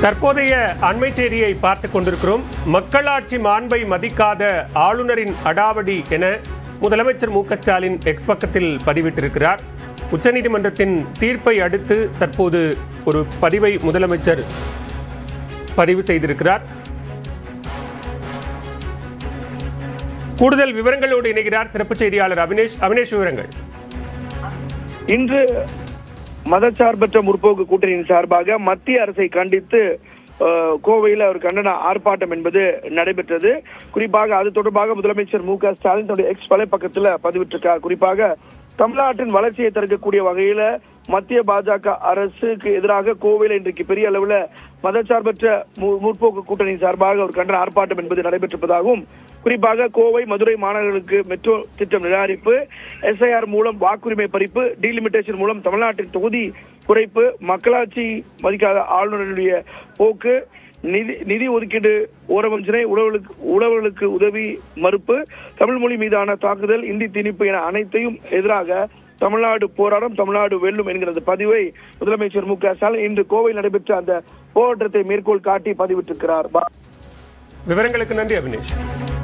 தற்போதைய அண்மை செய்தியை பார்த்துக் கொண்டிருக்கிறோம். மக்களாட்சி மாண்பை மதிக்காத ஆளுநரின் அடாவடி என முதலமைச்சர் மு.க.ஸ்டாலின் எக்ஸ் பக்கத்தில் பதிவிட்டிருக்கிறார். உச்சநீதிமன்றத்தின் தீர்ப்பை அடுத்து தற்போது ஒரு பதிவை முதலமைச்சர் பதிவு செய்திருக்கிறார். கூடுதல் விவரங்களோடு இணைகிறார் சிறப்பு செய்தியாளர் அவினேஷ். விவரங்கள். இன்று மதச்சார்பற்ற முற்போக்கு கூட்டணியின் சார்பாக மத்திய அரசை கண்டித்து கோவையில் ஒரு கண்டன ஆர்ப்பாட்டம் என்பது நடைபெற்றது. குறிப்பாக அது தொடர்பாக முதலமைச்சர் மு.க.ஸ்டாலின் தன்னுடைய எக்ஸ் வலைப்பக்கத்தில் பதிவிட்டிருக்கார். குறிப்பாக தமிழ்நாட்டின் வளர்ச்சியை தடுக்கக்கூடிய வகையில மத்திய பாஜக அரசுக்கு எதிராக கோவையில் இன்றைக்கு பெரிய அளவில் மதச்சார்பற்ற முற்போக்கு கூட்டணி சார்பாக ஒரு கண்டன ஆர்ப்பாட்டம் என்பது நடைபெற்றிருப்பதாகவும், குறிப்பாக கோவை மதுரை மாநகர்களுக்கு மெட்ரோ திட்டம் நிராகரிப்பு, எஸ்ஐஆர் மூலம் வாக்குரிமை பறிப்பு, டீலிமிட்டேஷன் மூலம் தமிழ்நாட்டின் தொகுதி குறைப்பு, மக்களாட்சி மதிக்காத ஆளுநருடைய போக்கு, நிதி ஒதுக்கீடு ஓரவஞ்சனை, உழவர்களுக்கு உதவி மறுப்பு, தமிழ் மொழி மீதான தாக்குதல், இந்தி திணிப்பு என அனைத்தையும் எதிராக தமிழ்நாடு போராடும், தமிழ்நாடு வெல்லும் என்கிற பதிவை முதலமைச்சர் மு.க.ஸ்டாலின் இன்று கோவையில் நடைபெற்ற அந்த போராட்டத்தை மேற்கோள் காட்டி பதிவிட்டிருக்கிறார். விவரங்களுக்கு நன்றி அவினேஷ்.